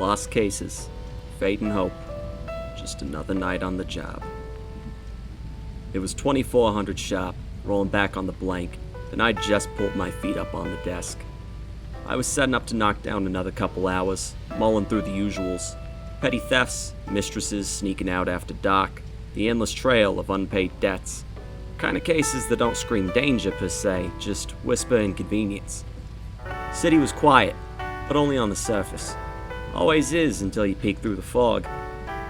lost cases, fate and hope. Just another night on the job. It was 2400 sharp, rolling back on the blank, and I'd just pulled my feet up on the desk. I was setting up to knock down another couple hours, mulling through the usuals. Petty thefts, mistresses sneaking out after dark, the endless trail of unpaid debts. Kind of cases that don't scream danger per se, just whisper inconvenience. City was quiet, but only on the surface. Always is until you peek through the fog.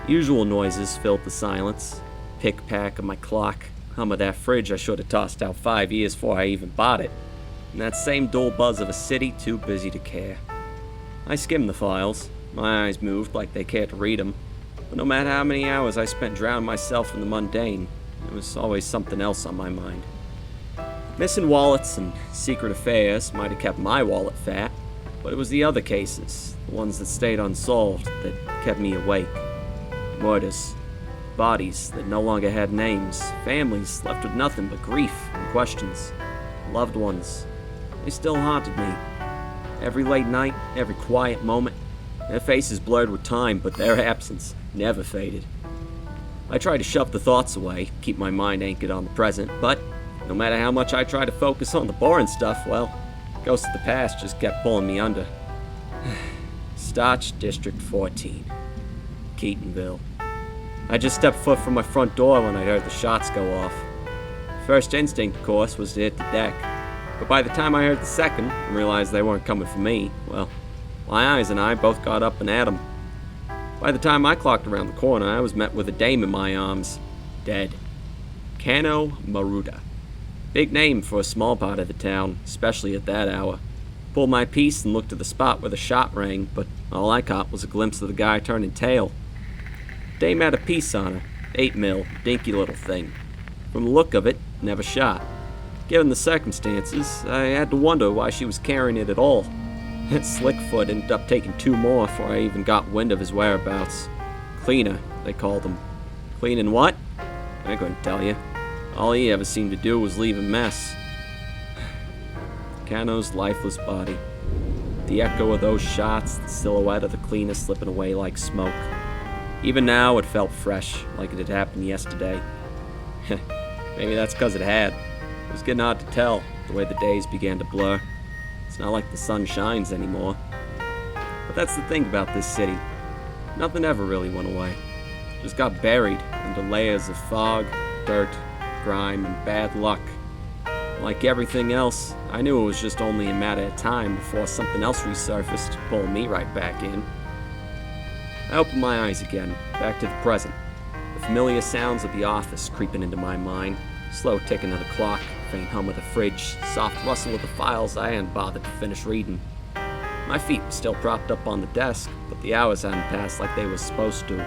Usual noises filled the silence. Pick-pack of my clock, hum of that fridge I should have tossed out 5 years before I even bought it, and that same dull buzz of a city too busy to care. I skimmed the files. My eyes moved like they cared to read them, but no matter how many hours I spent drowning myself in the mundane, there was always something else on my mind. Missing wallets and secret affairs might have kept my wallet fat, but it was the other cases, the ones that stayed unsolved, that kept me awake. Murders, bodies that no longer had names, families left with nothing but grief and questions, loved ones. They still haunted me. Every late night, every quiet moment, their faces blurred with time, but their absence never faded. I tried to shove the thoughts away, keep my mind anchored on the present, but no matter how much I tried to focus on the boring stuff, well, ghosts of the past just kept pulling me under. Starch District 14, Keatonville. I just stepped foot from my front door when I heard the shots go off. First instinct, of course, was to hit the deck, but by the time I heard the second and realized they weren't coming for me, well, my eyes and I both got up and at 'em. By the time I clocked around the corner, I was met with a dame in my arms, dead. Kano Maruda. Big name for a small part of the town, especially at that hour. Pulled my piece and looked to the spot where the shot rang, but all I caught was a glimpse of the guy turning tail. Dame had a piece on her, 8mm, dinky little thing. From the look of it, never shot. Given the circumstances, I had to wonder why she was carrying it at all. Slickfoot ended up taking 2 more before I even got wind of his whereabouts. Cleaner, they called him. Cleaning what? I couldn't tell you. All he ever seemed to do was leave a mess. Kano's lifeless body. The echo of those shots, the silhouette of the cleaner slipping away like smoke. Even now, it felt fresh, like it had happened yesterday. Maybe that's because it had. It was getting hard to tell, the way the days began to blur. It's not like the sun shines anymore. But that's the thing about this city. Nothing ever really went away. It just got buried under layers of fog, dirt, grime, and bad luck. Like everything else, I knew it was just only a matter of time before something else resurfaced, pulling me right back in. I opened my eyes again, back to the present. The familiar sounds of the office creeping into my mind. Slow ticking of the clock, faint hum of the fridge, soft rustle of the files I hadn't bothered to finish reading. My feet were still propped up on the desk, but the hours hadn't passed like they were supposed to.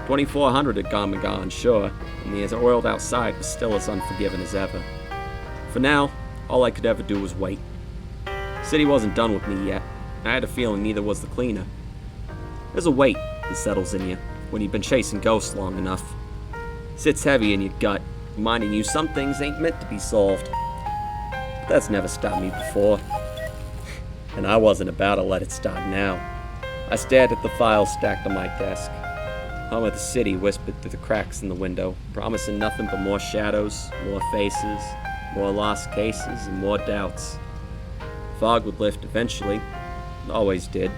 2400 had gone and gone, sure, and the world outside was still as unforgiving as ever. For now, all I could ever do was wait. City wasn't done with me yet. I had a feeling neither was the cleaner. There's a weight that settles in you when you've been chasing ghosts long enough. Sits heavy in your gut, reminding you some things ain't meant to be solved. But that's never stopped me before. And I wasn't about to let it stop now. I stared at the files stacked on my desk. Hum of the city whispered through the cracks in the window, promising nothing but more shadows, more faces, more lost cases, and more doubts. Fog would lift eventually. It always did.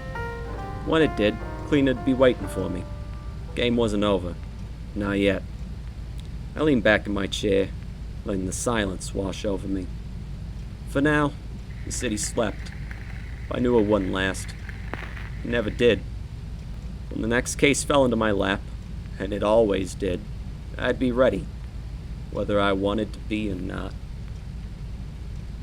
When it did, Cleaner'd be waiting for me. Game wasn't over. Not yet. I leaned back in my chair, letting the silence wash over me. For now, the city slept. But I knew it wouldn't last. It never did. When the next case fell into my lap, and it always did, I'd be ready, whether I wanted to be or not.